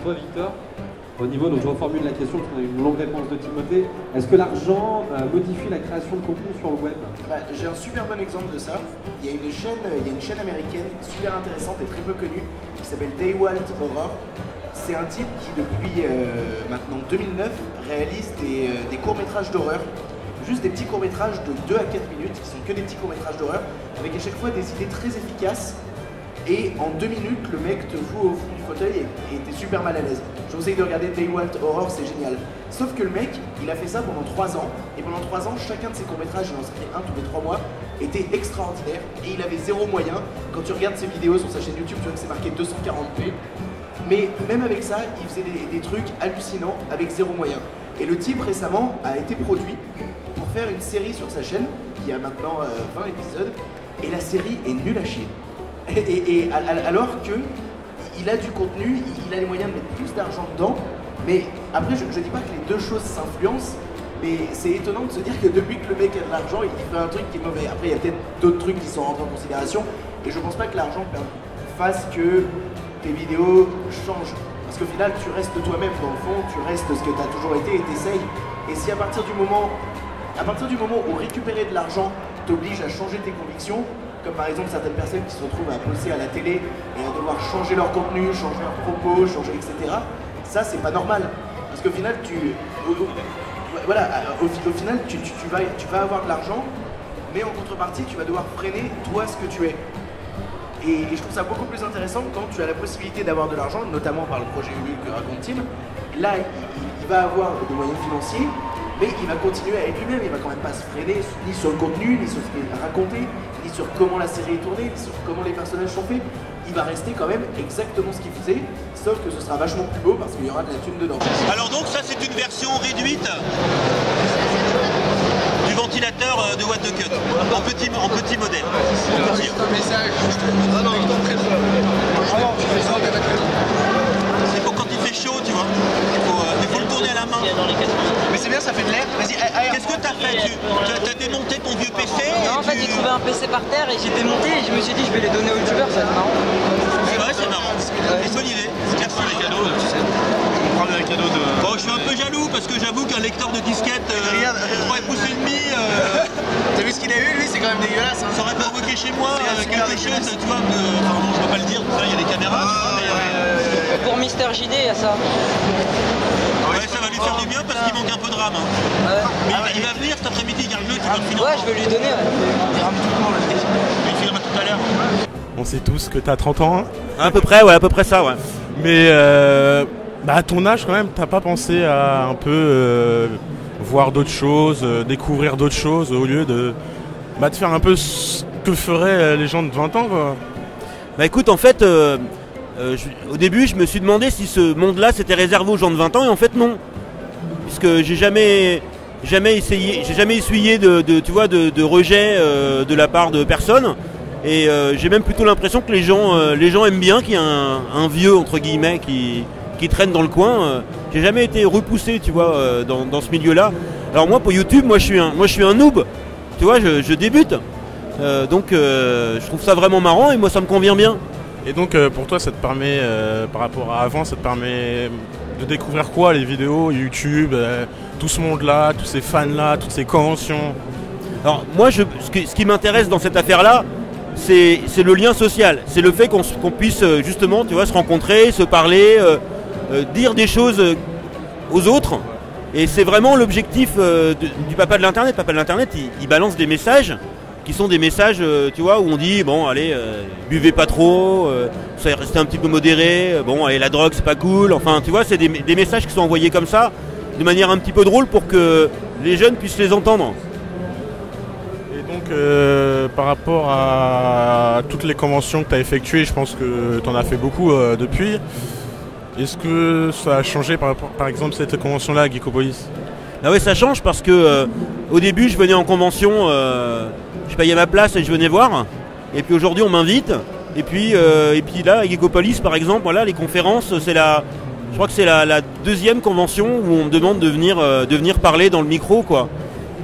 toi, Victor, au niveau, donc je reformule la question parce qu'on a eu une longue réponse de Timothée. Est-ce que l'argent modifie la création de contenu sur le web? J'ai un super bon exemple de ça. Il y a une chaîne américaine super intéressante et très peu connue qui s'appelle Daywalt Horror. C'est un type qui depuis maintenant 2009 réalise des courts-métrages d'horreur. Juste des petits courts-métrages de 2 à 4 minutes qui sont que des petits courts-métrages d'horreur avec à chaque fois des idées très efficaces. Et en 2 minutes, le mec te fout au fond du fauteuil et t'es super mal à l'aise. Je vous conseille de regarder Daywalt Horror, c'est génial. Sauf que le mec, il a fait ça pendant 3 ans. Et pendant 3 ans, chacun de ses courts-métrages, il en sortait un tous les 3 mois, était extraordinaire. Et il avait zéro moyen. Quand tu regardes ses vidéos sur sa chaîne YouTube, tu vois que c'est marqué 240p. Mais même avec ça, il faisait des trucs hallucinants avec zéro moyen. Et le type récemment a été produit pour faire une série sur sa chaîne, qui a maintenant 20 épisodes. Et la série est nulle à chier. Alors qu'il a du contenu, il a les moyens de mettre plus d'argent dedans, mais après je dis pas que les deux choses s'influencent, mais c'est étonnant de se dire que depuis que le mec a de l'argent, il fait un truc qui est mauvais. Après il y a peut-être d'autres trucs qui sont rentrés en considération, et je pense pas que l'argent fasse que tes vidéos changent. Parce qu'au final tu restes toi-même dans le fond, tu restes ce que tu as toujours été et t'essayes. Et si à partir du moment où récupérer de l'argent t'oblige à changer tes convictions, comme par exemple certaines personnes qui se retrouvent à bosser à la télé et à devoir changer leur contenu, changer leurs propos, changer etc. Ça c'est pas normal. Parce qu'au final tu vas avoir de l'argent, mais en contrepartie tu vas devoir freiner toi ce que tu es. Et je trouve ça beaucoup plus intéressant quand tu as la possibilité d'avoir de l'argent, notamment par le projet Ulule que raconte Tim. Là il va avoir des moyens financiers, mais il va continuer à être lui-même, il va quand même pas se freiner ni sur le contenu, ni sur ce qu'il a raconté, ni sur comment la série est tournée, ni sur comment les personnages sont faits. Il va rester quand même exactement ce qu'il faisait, sauf que ce sera vachement plus beau parce qu'il y aura de la thune dedans. Alors donc ça c'est une version réduite du ventilateur de What the Cut, en petit modèle. C'est pour quand il fait chaud, tu vois. Il faut le tourner à la main. Mais c'est bien, ça fait de l'air. Vas-y, qu'est-ce que t'as fait? Tu as démonté ton vieux PC? Non, en fait, j'ai trouvé un PC par terre et j'ai démonté et je me suis dit je vais les donner aux youtubeurs, ça va être marrant. C'est vrai, c'est marrant. C'est une bonne idée. Quels sont les cadeaux, tu sais? On prend des cadeaux de... Bon, je suis un peu jaloux parce que j'avoue qu'un lecteur de disquette 3 pouces et demi... T'as vu ce qu'il a eu, lui? C'est quand même dégueulasse. Hein. Ça aurait provoqué chez moi quelque chose, tu vois, enfin bon, je peux pas le dire, là il y a des caméras, Pour Mister JD, il y a ça. Ouais, ça va lui faire du bien parce qu'il manque un peu de rame. Hein. Mais il va venir cet après-midi, Gargano, qui va le financer. Ouais, je vais lui donner. Il filmera tout à l'heure. On sait tous que t'as 30 ans. Hein. À peu près, ouais, à peu près ça, ouais. Mais à ton âge quand même, t'as pas pensé à un peu voir d'autres choses, découvrir d'autres choses au lieu de faire un peu ce que feraient les gens de 20 ans, quoi. Bah écoute, en fait, au début, je me suis demandé si ce monde-là c'était réservé aux gens de 20 ans, et en fait non. Puisque j'ai jamais essuyé de rejet de la part de personne. Et j'ai même plutôt l'impression que les gens aiment bien qu'il y ait un vieux, entre guillemets, qui traîne dans le coin. J'ai jamais été repoussé, tu vois, dans ce milieu-là. Alors moi, pour YouTube, moi je suis un noob. Tu vois, je débute. Donc je trouve ça vraiment marrant et moi ça me convient bien. Et donc pour toi ça te permet, par rapport à avant, ça te permet de découvrir quoi? Les vidéos, YouTube, tout ce monde-là, tous ces fans-là, toutes ces conventions? Alors moi ce qui m'intéresse dans cette affaire-là, c'est le lien social. C'est le fait qu'on puisse justement, tu vois, se rencontrer, se parler, dire des choses aux autres. Et c'est vraiment l'objectif du papa de l'internet. Papa de l'internet, il balance des messages qui sont des messages, tu vois, où on dit bon allez, buvez pas trop, restez un petit peu modéré, bon allez, la drogue c'est pas cool, enfin tu vois, c'est des messages qui sont envoyés comme ça, de manière un petit peu drôle pour que les jeunes puissent les entendre. Et donc par rapport à toutes les conventions que tu as effectuées, je pense que tu en as fait beaucoup depuis, est-ce que ça a changé par exemple cette convention-là à Geekopolis? Ah ouais, ça change parce que au début je venais en convention, je payais ma place et je venais voir. Et puis aujourd'hui on m'invite. Et puis là, à Geekopolis par exemple, voilà, les conférences, je crois que c'est la deuxième convention où on me demande de venir parler dans le micro, quoi.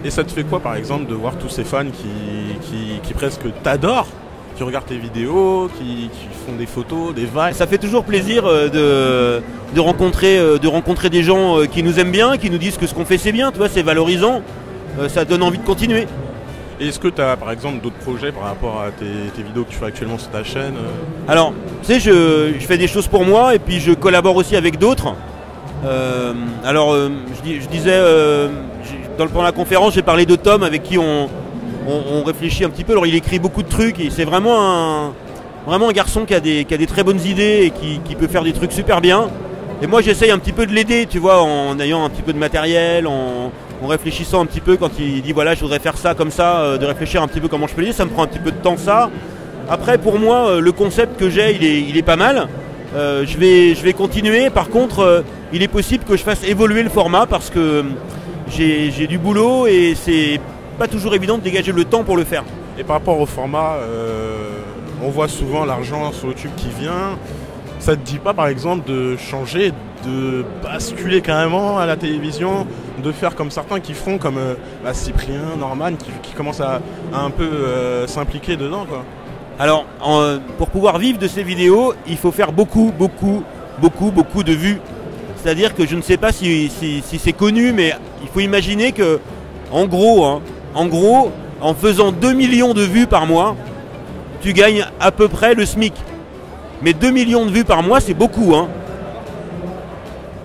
Et ça te fait quoi par exemple de voir tous ces fans qui presque t'adorent qui regardent tes vidéos, qui font des photos, des vagues. Ça fait toujours plaisir de rencontrer des gens qui nous aiment bien, qui nous disent que ce qu'on fait c'est bien, tu vois, c'est valorisant, ça donne envie de continuer. Et est-ce que tu as par exemple d'autres projets par rapport à tes vidéos que tu fais actuellement sur ta chaîne Alors, tu sais, je fais des choses pour moi et puis je collabore aussi avec d'autres. Je disais, pendant la conférence, j'ai parlé de Tom avec qui on réfléchit un petit peu. Alors il écrit beaucoup de trucs et c'est vraiment un garçon qui a des très bonnes idées et qui peut faire des trucs super bien. Et moi j'essaye un petit peu de l'aider, tu vois, en ayant un petit peu de matériel, en réfléchissant un petit peu quand il dit voilà je voudrais faire ça comme ça, de réfléchir un petit peu comment je peux l'aider. Ça me prend un petit peu de temps ça. Après pour moi le concept que j'ai il est pas mal. Je vais continuer. Par contre il est possible que je fasse évoluer le format parce que j'ai du boulot et c'est pas toujours évident de dégager le temps pour le faire. Et par rapport au format, on voit souvent l'argent sur YouTube qui vient. Ça te dit pas par exemple de changer, de basculer carrément à la télévision, de faire comme certains qui font comme Cyprien, Norman, qui commencent à un peu s'impliquer dedans quoi. Alors pour pouvoir vivre de ces vidéos, il faut faire beaucoup de vues. C'est-à-dire que je ne sais pas si c'est connu, mais il faut imaginer que en gros, en faisant 2 millions de vues par mois, tu gagnes à peu près le SMIC. Mais 2 millions de vues par mois, c'est beaucoup. Hein.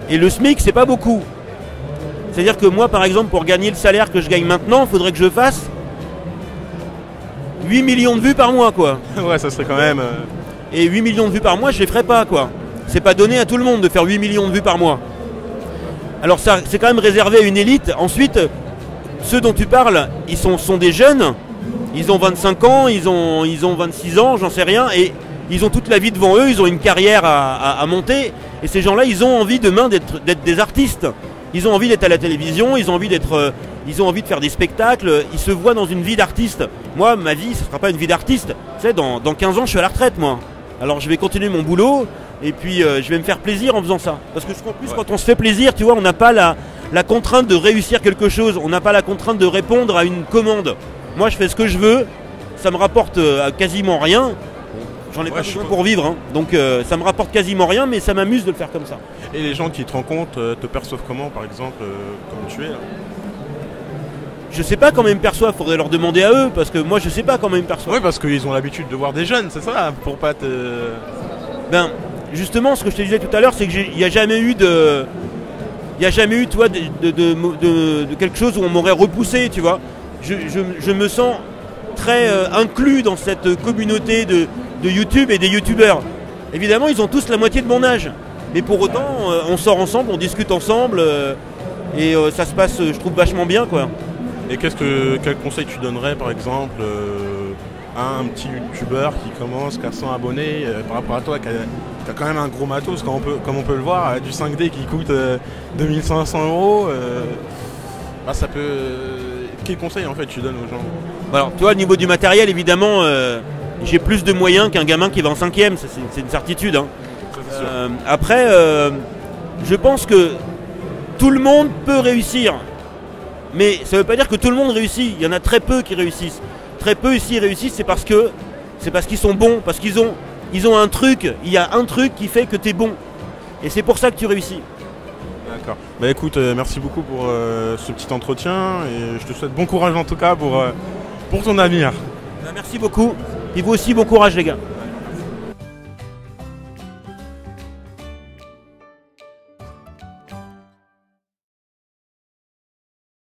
Et le SMIC, c'est pas beaucoup. C'est-à-dire que moi, par exemple, pour gagner le salaire que je gagne maintenant, il faudrait que je fasse 8 millions de vues par mois, quoi. Ouais, ça serait quand même... Et 8 millions de vues par mois, je les ferais pas, quoi. C'est pas donné à tout le monde de faire 8 millions de vues par mois. Alors ça, c'est quand même réservé à une élite. Ensuite, ceux dont tu parles, ils sont des jeunes. Ils ont 25 ans, ils ont 26 ans, j'en sais rien. Et ils ont toute la vie devant eux, ils ont une carrière à monter. Et ces gens-là, ils ont envie demain d'être des artistes. Ils ont envie d'être à la télévision, ils ont envie de faire des spectacles. Ils se voient dans une vie d'artiste. Moi, ma vie, ce ne sera pas une vie d'artiste. Tu sais, dans 15 ans, je suis à la retraite, moi. Alors je vais continuer mon boulot. Et puis je vais me faire plaisir en faisant ça. Parce que en plus, quand on se fait plaisir, tu vois, on n'a pas la contrainte de réussir quelque chose. On n'a pas la contrainte de répondre à une commande. Moi, je fais ce que je veux. Ça me rapporte quasiment rien. J'en ai pas besoin pour vivre. Hein. Donc ça me rapporte quasiment rien, mais ça m'amuse de le faire comme ça. Et les gens qui te rencontrent te perçoivent comment, par exemple, comme tu es là? Je sais pas comment ils me perçoivent. Faudrait leur demander à eux. Parce que moi, je sais pas comment ils me perçoivent. Oui, parce qu'ils ont l'habitude de voir des jeunes, c'est ça? Pour pas te... Ben... Justement, ce que je te disais tout à l'heure, c'est qu'il n'y a jamais eu toi, de quelque chose où on m'aurait repoussé, tu vois. Je me sens très inclus dans cette communauté de YouTube et des youtubeurs. Évidemment, ils ont tous la moitié de mon âge. Mais pour autant, on sort ensemble, on discute ensemble, et ça se passe, je trouve, vachement bien, quoi. Et quel conseil tu donnerais, par exemple, à un petit youtubeur qui commence, qui a 100 abonnés, par rapport à toi, qui a quand même un gros matos, comme on peut le voir, du 5D qui coûte 2500 €, bah ça peut... Quel conseil en fait tu donnes aux gens? Alors toi, au niveau du matériel, évidemment, j'ai plus de moyens qu'un gamin qui va en 5e, c'est une certitude. Hein. Après, je pense que tout le monde peut réussir, mais ça ne veut pas dire que tout le monde réussit. Il y en a très peu qui réussissent. Très peu ici réussissent, c'est parce qu'ils sont bons, parce qu'ils ont un truc, il y a un truc qui fait que tu es bon. Et c'est pour ça que tu réussis. D'accord. Bah écoute, merci beaucoup pour ce petit entretien et je te souhaite bon courage en tout cas pour ton avenir. Merci beaucoup. Et vous aussi, bon courage les gars.